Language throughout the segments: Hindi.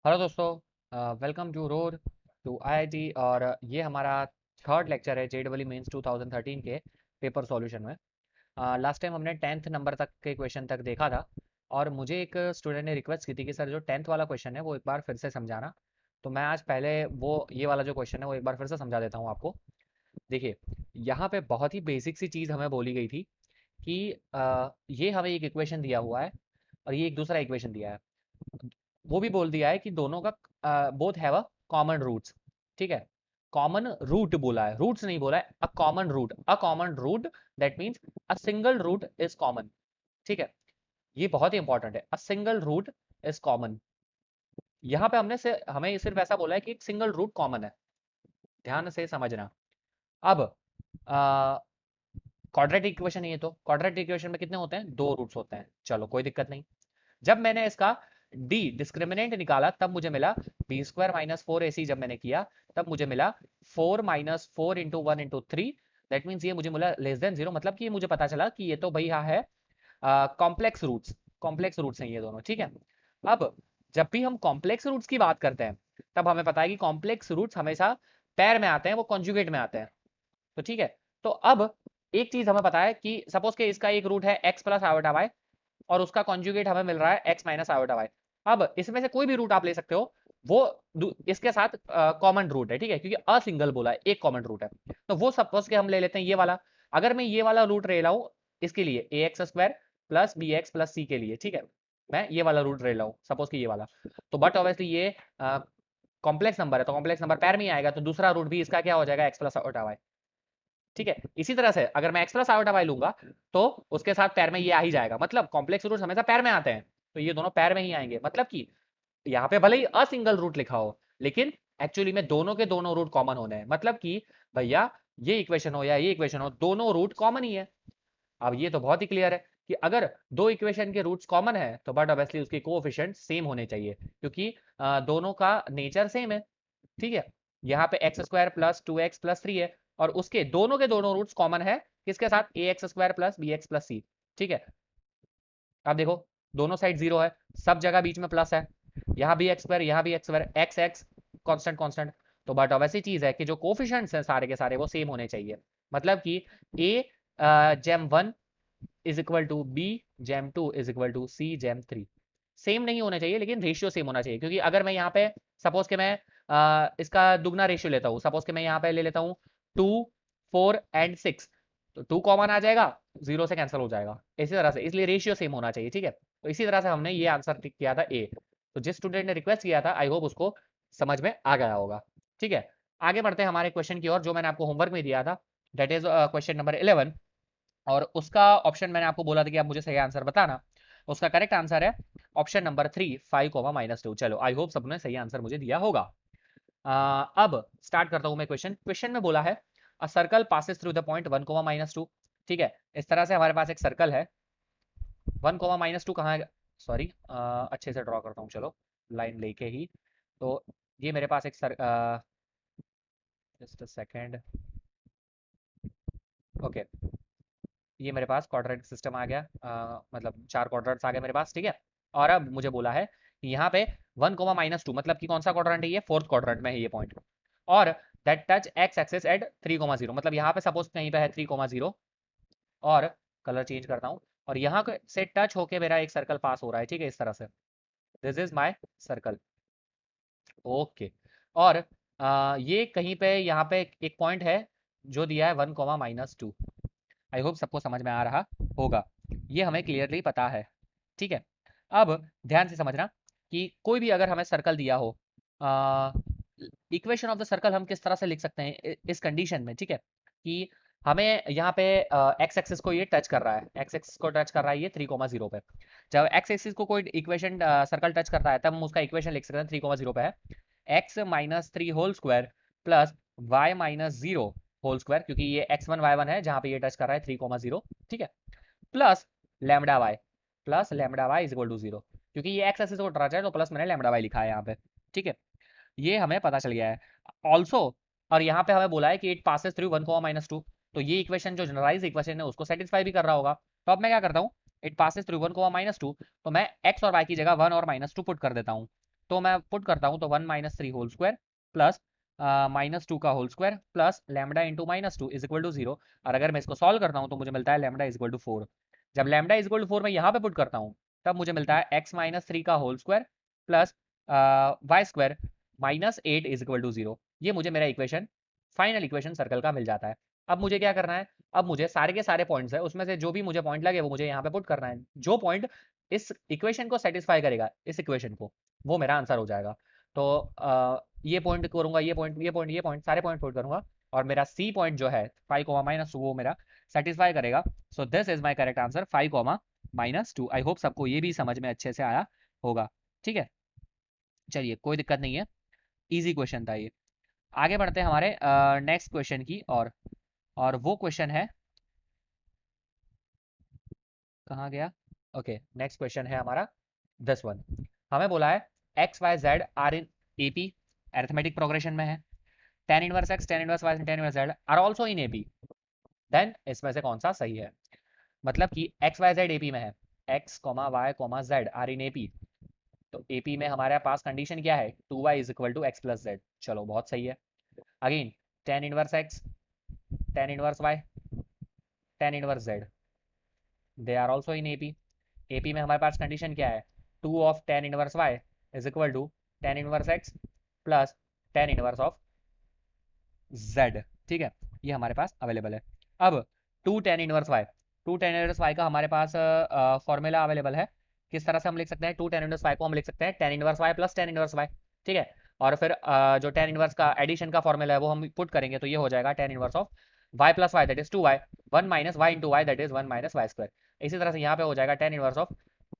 हेलो दोस्तों, welcome to road to IIT. और ये हमारा थर्ड लेक्चर है जेडब्ल्यू मेंस 2013 के पेपर सॉल्यूशन में। लास्ट टाइम हमने 10th नंबर तक के क्वेश्चन तक देखा था। और मुझे एक स्टूडेंट ने रिक्वेस्ट की थी कि सर जो 10th वाला क्वेश्चन है वो एक बार फिर से समझाना। तो मैं आज पहले वो ये वाला जो क्वेश्चन है वो एक बार फिर से समझा देता हूँ आपको। देखिए, यहाँ पे बहुत ही बेसिक सी चीज़ हमें बोली गई थी कि ये हमें एक इक्वेशन दिया हुआ है और ये एक दूसरा इक्वेशन दिया है। वो भी बोल दिया है कि दोनों का both have a common roots. ठीक है, कॉमन रूट बोला है, रूट्स नहीं बोला है, a common root. That means a single root is common. ठीक है, ये बहुत ही इंपॉर्टेंट है, a single root is common. यहाँ पे हमें सिर्फ ऐसा बोला है कि एक सिंगल रूट कॉमन है। ध्यान से समझना। अब क्वाड्रेटिक इक्वेशन है, ये तो क्वाड्रेटिक इक्वेशन में कितने होते हैं, दो रूट्स होते हैं। चलो कोई दिक्कत नहीं। जब मैंने इसका डी डिस्क्रिमिनेंट निकाला तब मुझे मिला बी स्क्वायर माइनस फोर ए सी। जब मैंने किया तब मुझे मिला four minus four into one into three. That means ये मुझे मिला लेस देन जीरो। मतलब कि ये मुझे पता चला कि ये तो भाई यहाँ है कॉम्प्लेक्स रूट्स। कॉम्प्लेक्स रूट्स हैं ये दोनों। ठीक है, अब जब भी हम कॉम्प्लेक्स रूट्स की बात करते हैं तब हमें पता है कि कॉम्प्लेक्स रूट्स हमेशा पैर में आते हैं, वो कॉन्जुगेट में आते हैं। तो ठीक है, तो अब एक चीज हमें पता है कि सपोज के इसका एक रूट है एक्स प्लस आयोटा वाई और उसका कॉन्जुगेट हमें मिल रहा है एक्स माइनस आयोटा वाई। अब इसमें से कोई भी रूट आप ले सकते हो, वो इसके साथ कॉमन रूट है। ठीक है, क्योंकि अ सिंगल बोला है, एक कॉमन रूट है। तो वो सपोज के हम ले लेते हैं ये वाला। अगर मैं ये वाला रूट ले रहा हूं इसके लिए A X square plus B X plus C के लिए, ठीक है, मैं ये वाला रूट ले रहा हूं सपोज कि ये वाला। तो बट ऑब्वियसली ये कॉम्प्लेक्स नंबर है तो कॉम्प्लेक्स नंबर पैर में ही आएगा, तो दूसरा रूट भी इसका क्या हो जाएगा, एक्स प्लस आयोटा वाई। ठीक है, इसी तरह से अगर मैं एक्स प्लस आयोटा वाई लूंगा तो उसके साथ पैर में ये आ ही जाएगा। मतलब कॉम्प्लेक्स रूट्स हमेशा पैर में आते हैं, तो ये दोनों पैर में ही आएंगे। मतलब कि यहाँ पे भले ही असिंगल रूट लिखा हो लेकिन एक्चुअली में दोनों के दोनों रूट कॉमन होने हैं। मतलब कि भैया ये इक्वेशन हो या ये इक्वेशन हो, दोनों रूट कॉमन ही है। अब ये तो बहुत ही क्लियर है कि अगर दो इक्वेशन के रूट्स कॉमन है तो बट ऑब्वियसली उसके कोएफिशिएंट सेम होने चाहिए, क्योंकि दोनों का नेचर सेम है। ठीक है, यहाँ पे x square plus two x plus three है और उसके दोनों के दोनों रूट्स कॉमन है किसके साथ, A X square plus B X plus C. ठीक है, अब देखो दोनों साइड जीरो है, सब जगह बीच में प्लस है। यहाँ भी एक्स स्क्वायर, यहाँ भी x square, x x constant constant. तो बट वैसी चीज है कि जो कोफिशिएंट्स हैं सारे के सारे वो सेम होने चाहिए। मतलब कि A gem one is equal to B gem two is equal to C gem three. Same नहीं होना चाहिए लेकिन रेशियो सेम होना चाहिए। क्योंकि अगर मैं यहाँ पे सपोज के मैं इसका दुगना रेशियो लेता हूँ, सपोज के मैं यहाँ पे ले लेता हूँ टू फोर एंड सिक्स, तो टू कॉमन आ जाएगा, जीरो से कैंसिल हो जाएगा। इसी तरह से इसलिए रेशियो सेम होना चाहिए। ठीक है, तो इसी तरह से हमने ये आंसर टिक किया था ए। तो जिस स्टूडेंट ने रिक्वेस्ट किया था आई होप उसको समझ में आ गया होगा। ठीक है, आगे बढ़ते हैं हमारे क्वेश्चन की ओर जो मैंने आपको होमवर्क में दिया था। That is question number 11। और उसका ऑप्शन मैंने आपको बोला था कि आप मुझे सही आंसर बताना। उसका करेक्ट आंसर है option number three, five comma minus two. चलो आई होप सबने सही आंसर मुझे दिया होगा। अब स्टार्ट करता हूं मैं क्वेश्चन। क्वेश्चन में बोला है a circle passes through the point one comma minus two. ठीक है, इस तरह से हमारे पास एक सर्कल है। वन कोमा माइनस टू कहाँ है, सॉरी, अच्छे से ड्रॉ करता हूँ चलो लाइन लेके ही। तो ये मेरे पास एक sir, just a second. Okay, ये मेरे पास क्वाड्रेटिक सिस्टम आ गया, मतलब चार क्वाड्रेंट्स आ गए मेरे पास। ठीक है, और अब मुझे बोला है कि यहाँ पे वन कोमा माइनस टू, मतलब कि कौन सा क्वाड्रेंट है, ये फोर्थ क्वाड्रेंट में है ये पॉइंट। और that touch x axis at three comma zero, मतलब यहाँ पे सपोज कहीं पे है थ्री कोमा जीरो। और कलर चेंज करता हूँ, और यहाँ से टच होके मेरा एक सर्कल पास हो रहा है। ठीक है, इस तरह से this is my circle. Okay, और ये कहीं पे यहाँ पे एक पॉइंट है जो दिया है वन कोमा माइनस टू। आई होप सबको समझ में आ रहा होगा, ये हमें क्लियरली पता है। ठीक है, अब ध्यान से समझना कि कोई भी अगर हमें सर्कल दिया हो, इक्वेशन ऑफ द सर्कल हम किस तरह से लिख सकते हैं इस कंडीशन में। ठीक है, कि हमें यहाँ पे एक्स एक्सिस को ये टच कर रहा है, एक्स एक्सिस को टच कर रहा है ये थ्री कोमा जीरो पे। जब एक्स एक्सिस को कोई इक्वेशन सर्कल टच करता है तब हम उसका इक्वेशन लिख सकते हैं थ्री कोमा जीरो पे है x minus three whole square plus y minus zero whole square, क्योंकि ये एक्स वन वाई वन है जहाँ पे ये टच कर रहा है थ्री कोमा जीरो। ठीक है, plus lambda y, plus lambda y is equal to zero, क्योंकि ये एक्स एक्सिस को टच है तो प्लस मैंने लैम्डा वाई लिखा है यहाँ पे। ठीक है, ये हमें पता चल गया है ऑल्सो। और यहाँ पे हमें बोला है कि it passes through one comma minus two, तो ये इक्वेशन जो जनरलाइज इक्वेशन है उसको सेटिस्फाई भी कर रहा होगा। तो अब मैं क्या करता हूँ, it passes through one comma minus two, तो मैं एक्स और वाई की जगह वन और माइनस टू पुट कर देता हूँ। तो मैं पुट करता हूँ, तो 1 माइनस 3 होल स्क्वायर प्लस -2 का whole square plus lambda into -2 is equal to 0। और अगर मैं इसको सॉल्व करता हूँ तो मुझे मिलता है लैम्डा इज इक्वल टू 4। जब लैम्डा इज इक्वल टू 4 मैं यहाँ पे पुट करता हूँ, तब मुझे मिलता है x माइनस 3 का whole square plus y square -8 is equal to 0। ये मुझे मेरा इक्वेशन, फाइनल इक्वेशन सर्कल का मिल जाता है। अब मुझे क्या करना है, अब मुझे सारे के सारे पॉइंट्स है उसमें से जो भी मुझे पॉइंट लगे वो मुझे यहाँ पे पुट करना है। जो पॉइंट इस इक्वेशन को सेटिस्फाई करेगा, इस इक्वेशन को, वो मेरा आंसर हो जाएगा। तो ये पॉइंट करूंगा, ये पॉइंट, ये पॉइंट, ये पॉइंट, सारे पॉइंट पुट करूंगा और मेरा सी पॉइंट जो है 5, -2 वो मेरा सेटिस्फाई करेगा। So this is my correct answer 5, -2। I hope सबको ये भी समझ में अच्छे से आया होगा। ठीक है, चलिए कोई दिक्कत नहीं है, इजी क्वेश्चन था ये। आगे बढ़ते हैं हमारे नेक्स्ट क्वेश्चन की और वो क्वेश्चन है, कहाँ गया, ओके नेक्स्ट क्वेश्चन है हमारा दिस वन। हमें बोला है x y z are in AP, arithmetic progression में है। tan inverse x, tan inverse y, tan inverse z are also in AP, then इसमें से कौन सा सही है। मतलब कि एक्स वाई जेड एपी में है, x comma y comma z are in AP, तो एपी में हमारे पास कंडीशन क्या है, 2y is equal to x plus z. चलो बहुत सही है। Again tan inverse x, tan inverse y, tan inverse z, they are also in AP. AP में हमारे पास कंडीशन क्या है, 2 of tan inverse y is equal to tan inverse x plus tan inverse of z. ठीक है, ये हमारे पास अवेलेबल है। अब 2 tan inverse y, 2 tan inverse y का हमारे पास फॉर्मूला अवेलेबल है। किस तरह से हम लिख सकते हैं, 2 tan इनवर्स वाई को हम लिख सकते हैं tan inverse y plus tan inverse y. ठीक है, और फिर जो tan इनवर्स का एडिशन का फॉर्मूला है वो हम पुट करेंगे, तो ये हो जाएगा tan inverse of y plus y that is 2y, 1 minus y into y that is 1 minus Y square. इसी तरह से यहाँ पे हो जाएगा tan inverse of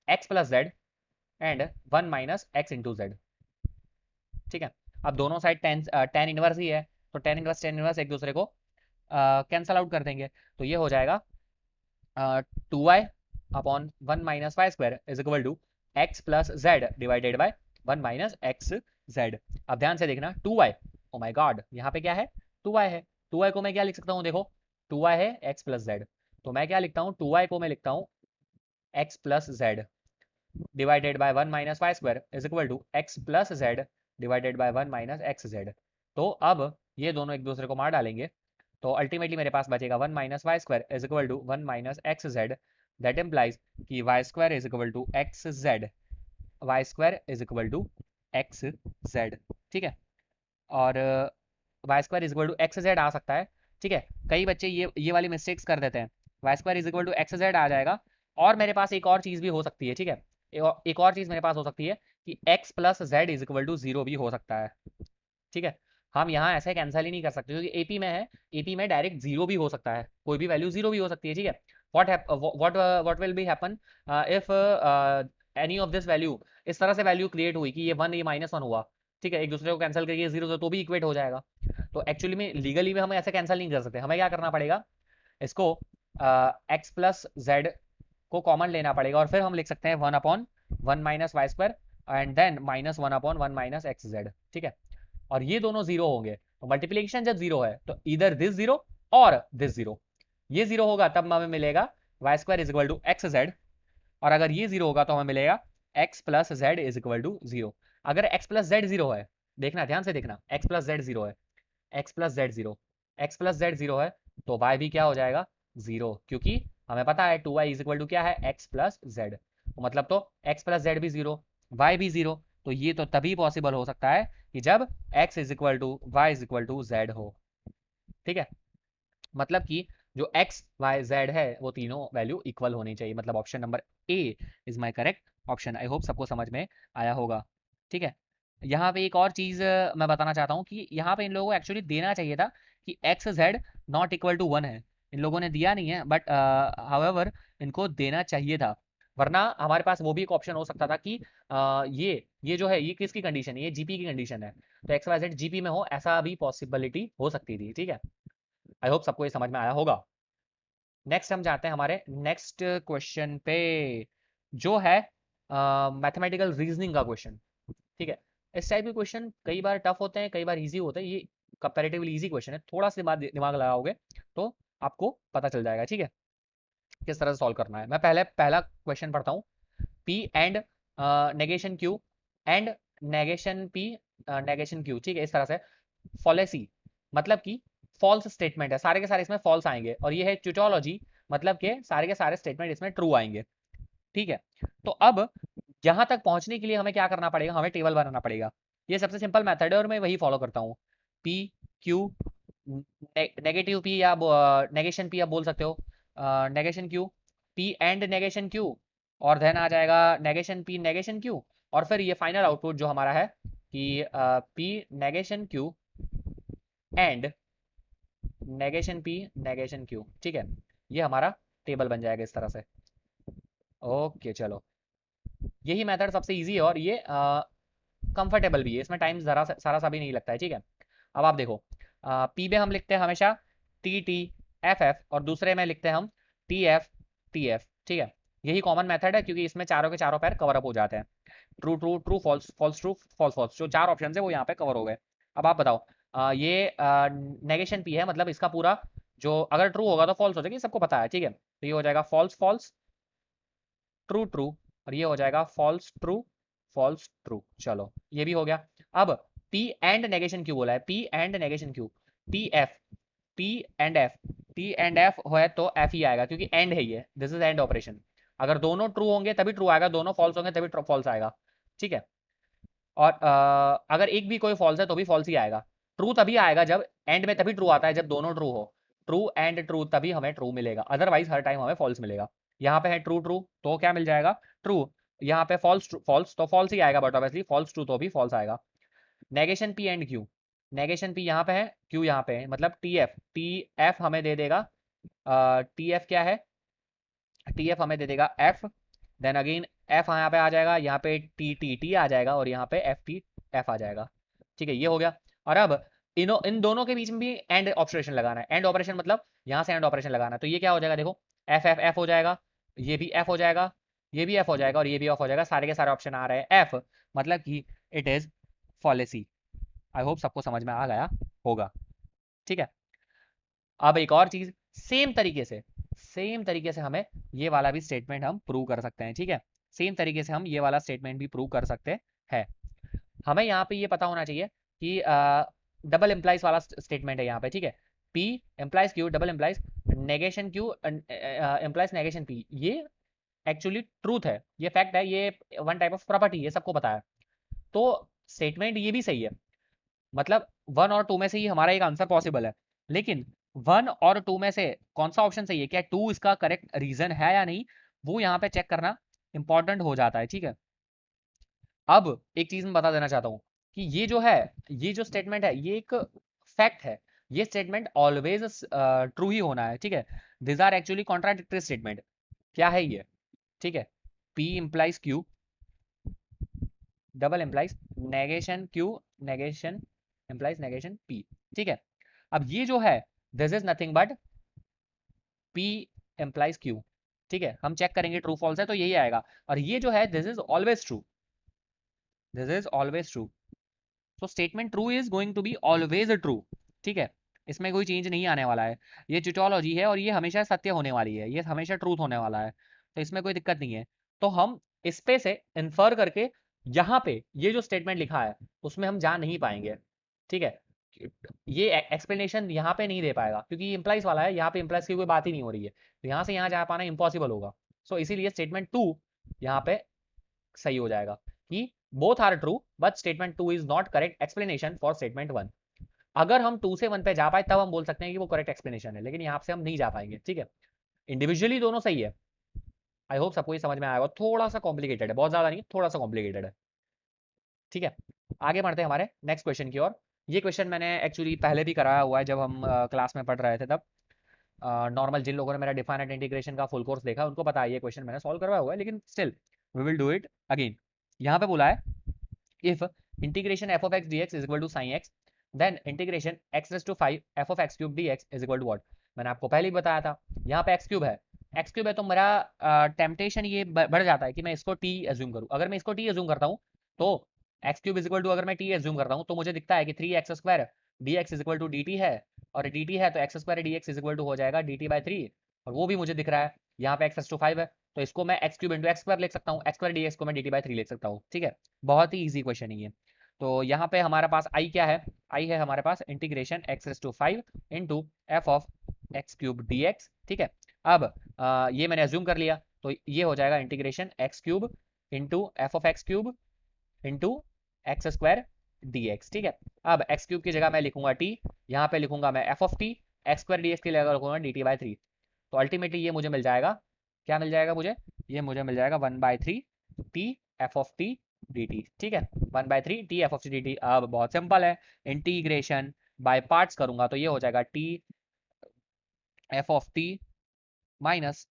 x plus z and 1 minus x into z. ठीक है, अब दोनों साइड tan इनवर्स ही है, तो tan इनवर्स एक दूसरे को कैंसल आउट कर देंगे, तो ये हो जाएगा 2y upon 1 minus Y square is equal to x plus z divided by 1 minus x z. अब ध्यान से देखना 2y, ओ माय गॉड यहाँ पे क्या है, 2y है। 2y को मैं क्या लिख सकता हूँ, देखो 2y है x प्लस जेड, तो मैं क्या लिखता हूँ, 2y को मैं लिखता हूँ x plus z divided by 1 minus Y square is equal to x plus z divided by 1 minus x z. तो अब ये दोनों एक दूसरे को मार डालेंगे, तो अल्टीमेटली मेरे पास बचेगा 1 minus Y square is equal to 1 minus x Z. That implies कि Y square is equal to x Z, Y square is equal to x Z. ठीक है, और Y square is equal to x Z आ सकता है। ठीक है, कई बच्चे ये वाली मिस्टेक्स कर देते हैं, Y square is equal to x Z आ जाएगा, और मेरे पास एक और चीज़ भी हो सकती है। ठीक है, एक और चीज़ मेरे पास हो सकती है कि x plus z is equal to 0 भी हो सकता है। ठीक है, हम यहाँ ऐसे कैंसिल ही नहीं कर सकते क्योंकि एपी में है, एपी में डायरेक्ट 0 भी हो सकता है, कोई भी वैल्यू 0 भी हो सकती है। ठीक है, what will be happen if any of this value, इस तरह से वैल्यू क्रिएट हुई कि ये 1 ये -1 हुआ। ठीक है, एक दूसरे को कैंसिल करके 0 से तो भी इक्वेट हो जाएगा। तो एक्चुअली में लीगली में हम ऐसे कैंसिल नहीं कर सकते, हमें क्या करना पड़ेगा, इसको एक्स प्लस जेड को कॉमन लेना पड़ेगा, और फिर हम लिख सकते हैं 1 upon 1 minus Y square and then minus 1 upon 1 minus x Z. ठीक है, और ये दोनों जीरो होंगे, तो मल्टीप्लीकेशन जब जीरो है तो इधर दिस जीरो और दिस जीरो, ये जीरो होगा तब हमें मिलेगा y square is equal to x z, और अगर ये जीरो होगा तो हमें मिलेगा x plus z is equal to zero. अगर एक्स प्लस जेड जीरो है, देखना ध्यान से देखना, एक्स प्लस जेड जीरो है, x plus z zero, x plus z zero है, तो वाई भी क्या हो जाएगा, जीरो, क्योंकि हमें पता है 2y इज इक्वल टू क्या है, एक्स प्लस जेड, मतलब तो एक्स प्लस जेड भी जीरो, वाई भी जीरो। तो ये तो तभी पॉसिबल हो सकता है कि जब x is equal to y is equal to z हो। ठीक है, मतलब कि जो x y z है वो तीनों वैल्यू इक्वल होनी चाहिए, मतलब option number A is my correct option. I hope सबको समझ में आया होगा। ठीक है, यहाँ पे एक और चीज़ मैं बताना चाहता हूँ कि यहाँ पे इन लोगों को एक्चुअली देना चाहिए था कि x z not equal to 1 है, इन लोगों ने दिया नहीं है, बट हाउएवर इनको देना चाहिए था, वरना हमारे पास वो भी एक ऑप्शन हो सकता था कि ये जो है ये किसकी कंडीशन है, ये जीपी की कंडीशन है, तो एक्स वाई जेड जीपी में हो, ऐसा भी पॉसिबिलिटी हो सकती थी। ठीक है, आई होप सबको ये समझ में आया होगा। नेक्स्ट हम जाते हैं हमारे नेक्स्ट क्वेश्चन पे, जो है मैथमेटिकल रीजनिंग का क्वेश्चन। ठीक है, इस टाइप के क्वेश्चन कई बार टफ होते हैं, कई बार इजी होते हैं, ये कंपैरेटिवली इजी क्वेश्चन है, थोड़ा सा दिमाग दिमाग लगाओगे तो आपको पता चल जाएगा। ठीक है, किस तरह से सॉल्व करना है। मैं पहला क्वेश्चन पढ़ता हूँ, P and negation Q and negation P negation Q, ठीक है, इस तरह से। फॉलेसी मतलब कि फॉल्स स्टेटमेंट है, सारे के सारे इसमें फॉल्स आएंगे। और ये है ट्यूटोलॉजी, मतलब के सारे स्टेटमेंट इसमें ट्रू आएंगे, ठीक है। तो अब यहां तक पहुंचने के लिए हमें क्या करना पड़ेगा, हमें टेबल बनाना पड़ेगा। ये सबसे सिंपल मेथड है और मैं वही फॉलो करता हूँ। पी क्यू, नेगेटिव पी या नेगेशन पी आप बोल सकते हो, negation Q, P and negation Q, और देन आ जाएगा नेगेशन पी नेगेशन क्यू। और फिर ये फाइनल आउटपुट जो हमारा है कि P negation Q and negation P negation Q, ठीक है। ये हमारा टेबल बन जाएगा इस तरह से। ओके चलो, यही मेथड सबसे इजी है और ये कंफर्टेबल भी है, इसमें टाइम जरा सारा सा भी नहीं लगता है, ठीक है। अब आप देखो, पी में हम लिखते हैं हमेशा टी टी एफ एफ, और दूसरे में लिखते हैं हम टी एफ, ठीक है। यही कॉमन मेथड है क्योंकि इसमें चारों के चारों पैर कवर अप हो जाते हैं। True true true false false true false false, जो चार ऑप्शन है वो यहाँ पे कवर हो गए। अब आप बताओ, ये नेगेशन पी है, मतलब इसका पूरा जो अगर ट्रू होगा तो फॉल्स हो जाएगा, ये सबको पता है, ठीक है। तो ये हो जाएगा फॉल्स फॉल्स ट्रू ट्रू, और ये हो जाएगा फॉल्स ट्रू। चलो ये भी हो गया। अब पी एंड नेगेशन क्यू बोला है, P and negation Q, T F, P and F, T and F है तो एफ ही आएगा क्योंकि एंड है ये, दिस इज एंड ऑपरेशन। अगर दोनों ट्रू होंगे तभी ट्रू आएगा, दोनों फॉल्स होंगे तभी फॉल्स आएगा, ठीक है। और अगर एक भी कोई फॉल्स है तो भी फॉल्स ही आएगा। ट्रू तभी आएगा जब एंड में, तभी ट्रू आता है जब दोनों ट्रू हो। ट्रू एंड ट्रू तभी हमें ट्रू मिलेगा, अदरवाइज हर टाइम हमें फॉल्स मिलेगा। यहाँ पे है ट्रू ट्रू तो क्या मिल जाएगा, ट्रू। यहाँ पे फॉल्स फॉल्स तो फॉल्स ही आएगा, बट ऑब्वियसली फॉल्स ट्रू तो भी फॉल्स आएगा। Negation P and Q, negation P यहाँ पे है, क्यू यहाँ पे है, मतलब टी एफ हमें दे देगा, टी एफ क्या है, टी एफ हमें दे देगा एफ, देन अगेन एफ यहाँ पे आ जाएगा, यहाँ पे टी टी टी आ जाएगा, और यहाँ पे एफ टी एफ आ जाएगा, ठीक है। ये हो गया। और अब इन दोनों के बीच में भी एंड ऑपरेशन लगाना है। एंड ऑपरेशन मतलब यहाँ से एंड ऑपरेशन लगाना है, तो ये क्या हो जाएगा, देखो एफ एफ एफ हो जाएगा, ये भी एफ हो जाएगा, ये भी एफ हो जाएगा, और ये भी एफ हो जाएगा, सारे के सारे ऑप्शन आ रहे हैं एफ, मतलब कि इट इज फॉलेसी। आई होप सबको समझ में आ गया होगा, ठीक है। अब एक और चीज, सेम तरीके से हमें ये वाला भी स्टेटमेंट हम प्रूव कर सकते हैं, ठीक है। सेम तरीके से हम ये वाला स्टेटमेंट भी प्रूव कर सकते हैं। हमें यहाँ पे ये पता होना चाहिए कि डबल एम्प्लाइज वाला स्टेटमेंट है यहाँ पे, ठीक है। P implies Q double implies negation Q implies negation P, ये एक्चुअली ट्रूथ है, ये फैक्ट है, ये वन टाइप ऑफ प्रॉपर्टी है, सबको पता है। तो स्टेटमेंट ये भी सही है, मतलब वन और टू में से ही हमारा एक आंसर पॉसिबल है। लेकिन वन और टू में से कौन सा ऑप्शन सही है, क्या टू इसका करेक्ट रीजन है या नहीं, वो यहाँ पे चेक करना इंपॉर्टेंट हो जाता है, ठीक है। अब एक चीज मैं बता देना चाहता हूँ कि ये जो है, ये जो स्टेटमेंट है, ये एक फैक्ट है, ये स्टेटमेंट ऑलवेज ट्रू ही होना है, ठीक है। This are actually contradictory statement. क्या है ये, ठीक है, P implies Q double implies negation Q negation implies negation P, ठीक है। अब ये जो है, this is nothing but P implies Q, ठीक है। हम चेक करेंगे ट्रू फॉल्स है तो यही आएगा, और ये जो है this is always true, this is always true. So statement true is going to be always true, ठीक है। इसमें कोई चेंज नहीं आने वाला है, ये ट्यूटोलॉजी है और ये हमेशा सत्य होने वाली है, ये हमेशा ट्रूथ होने वाला है, तो इसमें कोई दिक्कत नहीं है। तो हम इस पे से इन्फर करके यहाँ पे ये जो स्टेटमेंट लिखा है उसमें हम जा नहीं पाएंगे, ठीक है। ये एक्सप्लेनेशन यहाँ पे नहीं दे पाएगा क्योंकि इम्प्लाइज वाला है, यहाँ पे इम्प्लाइज की कोई बात ही नहीं हो रही है, तो यहाँ से यहाँ जा पाना इम्पॉसिबल होगा। सो इसीलिए स्टेटमेंट टू यहाँ पे सही हो जाएगा कि both are true but statement two is not correct explanation for statement one. अगर हम टू से वन पे जा पाए तब हम बोल सकते हैं कि वो करेक्ट एक्सप्लेनेशन है, लेकिन यहाँ से हम नहीं जा पाएंगे, ठीक है। इंडिविजुअली दोनों सही है। आई होप सबको ये समझ में आएगा, थोड़ा सा कॉम्प्लिकेटेड है, बहुत ज्यादा नहीं, थोड़ा सा कॉम्प्लिकेटेड है, ठीक है। आगे बढ़ते हैं हमारे नेक्स्ट क्वेश्चन की ओर। ये क्वेश्चन मैंने एक्चुअली पहले भी कराया हुआ है जब हम क्लास में पढ़ रहे थे तब। नॉर्मल जिन लोगों ने मेरा डिफाइनेट इंटीग्रेशन का फुल कोर्स देखा उनको पता है ये क्वेश्चन मैंने सॉल्व करवाया हुआ है, लेकिन still we will do it again. यहाँ पे बोला है if integration f of x d x is equal to sine x then integration x raise to 5 f of x cube D x is equal to what. मैंने आपको पहले ही बताया था, यहाँ पे एक्स क्यूब है, एक्स क्यूब है तो मेरा टेम्पटेशन ये बढ़ जाता है कि मैं इसको टी एज्यूम करूँ। अगर मैं इसको टी एज्यूम करता हूँ तो x cube is equal to, अगर मैं टी एज्यूम करता हूँ तो मुझे दिखता है कि 3x² d x is equal to d t है, और डी टी है तो x² d x is equal to हो जाएगा डी टी बाई 3, और वो भी मुझे दिख रहा है। यहाँ पे x रेज टू 5 है तो इसको मैं x cube into x square लिख सकता हूँ, एक्स स्क्वायर डी एक्स को मैं डी टी बाई थ्री लिख सकता हूँ। ठीक है, बहुत ही ईजी क्वेश्चन है ये। तो यहाँ पे हमारे पास आई क्या है, आई है हमारे पास integration X raise to 5 into F of x cube D X. ठीक है, अब ये मैंने अज्यूम कर लिया, तो ये हो जाएगा integration x cube into F of x cube into x square D X. ठीक है, अब एक्स क्यूब की जगह मैं लिखूंगा टी, यहाँ पे लिखूंगा मैं F of T, x square D x की जगह लिखूंगा डी टी बाई थ्री। तो अल्टीमेटली ये मुझे मिल जाएगा, क्या मिल जाएगा मुझे, ये मुझे मिल जाएगा 1/3 T F of T D T. ठीक है, 1/3 T F of T D T. अब बहुत सिंपल है, इंटीग्रेशन बाय पार्ट्स करूंगा तो ये हो जाएगा T F of T minus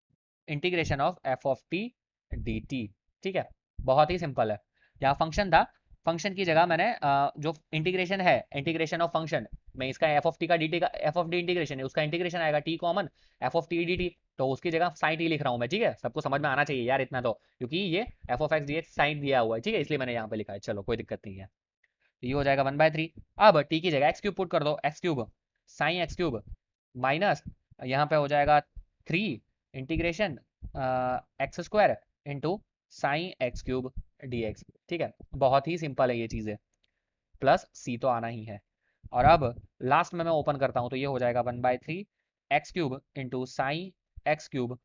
integration of F of T D T. ठीक है, बहुत ही सिंपल है। यहाँ फंक्शन था, फंक्शन की जगह मैंने जो इंटीग्रेशन है, इंटीग्रेशन ऑफ फंक्शन में इसका एफ ऑफ टी का डी टी का एफ ऑफ डी इंटीग्रेशन है, उसका इंटीग्रेशन आएगा T common F of T D T, तो उसकी जगह साइन टी लिख रहा हूँ मैं। ठीक है, सबको समझ में आना चाहिए यार इतना तो, क्योंकि ये f of x d x sine दिया हुआ है। ठीक है, इसलिए मैंने यहाँ पे लिखा है, चलो कोई दिक्कत नहीं है। तो ये हो जाएगा 1/3। अब टी की जगह एक्स क्यूब पुट कर दो, x cube sign x cube minus यहाँ पे हो जाएगा 3 integration x square into sine x cube D X. ठीक है, बहुत ही सिंपल है ये चीज़ें, प्लस सी तो आना ही है। और अब लास्ट में मैं ओपन करता हूँ तो ये हो जाएगा 1/3 x cube into sine x cube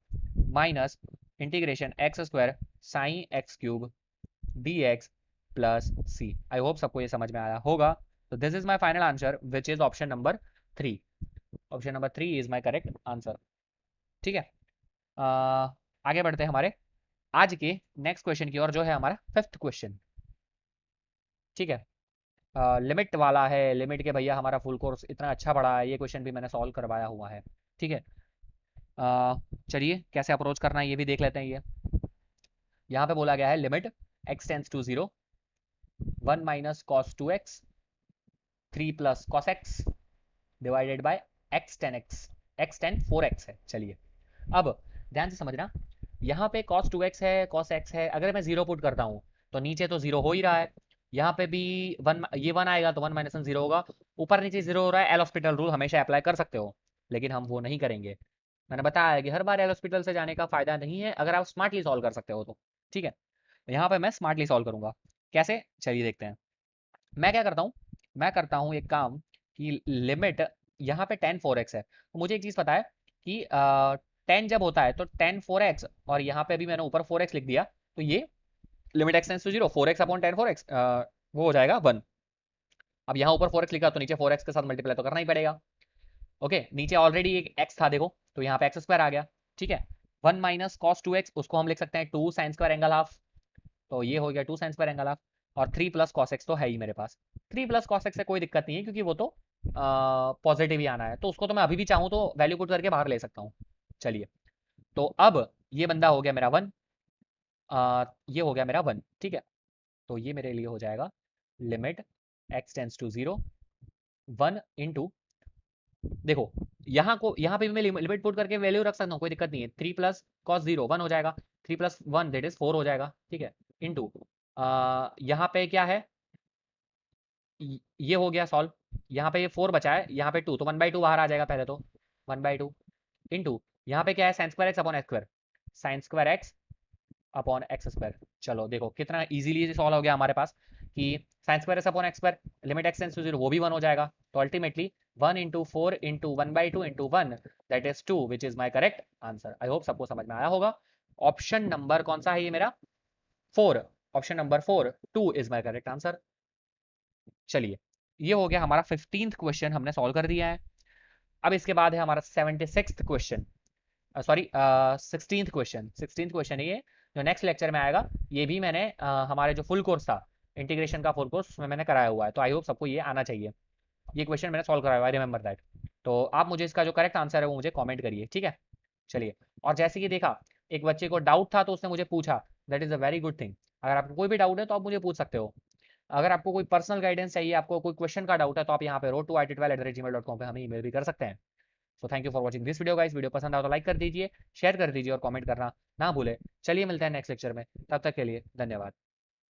minus integration x square sine x cube D x plus c. I hope सबको ये समझ में आया होगा। तो this is my final answer which is option number 3। Option number 3 is my correct answer. ठीक है, आगे बढ़ते हैं हमारे आज के नेक्स्ट क्वेश्चन की ओर, जो है हमारा 5th क्वेश्चन। ठीक है, लिमिट वाला है, लिमिट के भैया हमारा फुल कोर्स इतना अच्छा पढ़ा है, ये क्वेश्चन भी मैंने सॉल्व करवाया हुआ है। ठीक है, चलिए कैसे अप्रोच करना है ये भी देख लेते हैं। ये यहाँ पे बोला गया है limit x tends to 0 1 minus cos 2x 3 plus cos x divided by x tan x, x tan 4x है। चलिए अब ध्यान से समझना, यहाँ पे cos 2x है, cos x है, अगर मैं 0 पुट करता हूँ तो नीचे तो 0 हो ही रहा है, यहाँ पे भी 1, ये 1 आएगा तो 1 माइनस 1 0 होगा, ऊपर नीचे 0 हो रहा है। एल हॉस्पिटल रूल हमेशा अप्लाई कर सकते हो, लेकिन हम वो नहीं करेंगे। मैंने बताया है कि हर बार एल हॉस्पिटल से जाने का फायदा नहीं है, अगर आप स्मार्टली सॉल्व कर सकते हो तो। ठीक है, यहाँ पे मैं स्मार्टली सॉल्व करूंगा, कैसे चलिए देखते हैं। मैं क्या करता हूँ, मैं करता हूँ एक काम कि लिमिट यहाँ पे tan 4x है, तो मुझे एक चीज़ पता है कि tan जब होता है तो tan 4x, और यहाँ पे भी मैंने ऊपर 4x लिख दिया, तो ये limit x tends to 0 4x upon tan 4x वो हो जाएगा 1। अब यहाँ ऊपर 4x लिखा तो नीचे 4x के साथ मल्टीप्लाई तो करना ही पड़ेगा। ओके, नीचे ऑलरेडी एक x था देखो, तो यहाँ पे एक्स स्क्वायर आ गया। ठीक है, 1 माइनस कॉस 2x, उसको हम लिख सकते हैं 2 साइन स्क्वायर एंगल हाफ, तो ये हो गया 2 साइन स्क्वायर एंगल हाफ। और 3 प्लस कॉस एक्स तो है ही मेरे पास, 3 प्लस कॉस एक्स से कोई दिक्कत नहीं है, क्योंकि वो तो पॉजिटिव ही आना है, तो उसको तो मैं अभी भी चाहूँ तो वैल्यू पुट करके बाहर ले सकता हूँ। चलिए, तो अब ये बंदा हो गया मेरा 1, ये हो गया मेरा 1। ठीक है, तो ये मेरे लिए हो जाएगा limit x tends to 0 1 into, देखो यहाँ पे भी मैं लिमिट पुट करके वैल्यू रख सकता हूँ, कोई दिक्कत नहीं है। 3 प्लस कॉस 0 1 हो जाएगा, 3 प्लस 1 दैट इज 4 हो जाएगा। ठीक है, इंटू यहाँ पे क्या है, ये हो गया सॉल्व, यहाँ पे ये 4 बचा है, यहाँ पे 2, तो 1/2 बाहर आ जाएगा पहले तो, 1/2 इंटू यहाँ पे क्या है sign square x upon x square, sign square x upon x square. चलो देखो कितना इजीली सॉल्व हो गया हमारे पास कि sine square x upon x square, limit x tends to 0 वो भी 1 हो जाएगा, तो ultimately 1 into 4 into 1/2 into 1 that is 2 which is my correct answer. I hope सबको समझ में आया होगा। ऑप्शन नंबर कौन सा है ये मेरा, 4, option number 4 2 is my correct answer. चलिए, ये हो गया हमारा 15th क्वेश्चन, हमने सॉल्व कर दिया है। अब इसके बाद है हमारा 76th question, sorry 16th question. 16th question ये जो नेक्स्ट लेक्चर में आएगा, ये भी मैंने हमारे जो फुल कोर्स था इंटीग्रेशन का फुल कोर्स, उसमें मैंने कराया हुआ है, तो आई होप सबको ये आना चाहिए। ये क्वेश्चन मैंने सॉल्व कराया हुआ है, रिमेंबर दैट। तो आप मुझे इसका जो करेक्ट आंसर है वो मुझे कमेंट करिए। ठीक है, चलिए, और जैसे कि देखा एक बच्चे को डाउट था तो उसने मुझे पूछा, that is a very good thing. अगर आपको कोई भी डाउट है तो आप मुझे पूछ सकते हो। अगर आपको कोई पर्सनल गाइडेंस चाहिए, आपको कोई क्वेश्चन का डाउट है, तो आप यहाँ पे road2it12@gmail.com पे हमें ईमेल भी कर सकते हैं। So thank you for watching this video guys. Video पसंद आया तो लाइक कर दीजिए, शेयर कर दीजिए और कमेंट करना ना भूले। चलिए मिलते हैं नेक्स्ट लेक्चर में, तब तक के लिए धन्यवाद।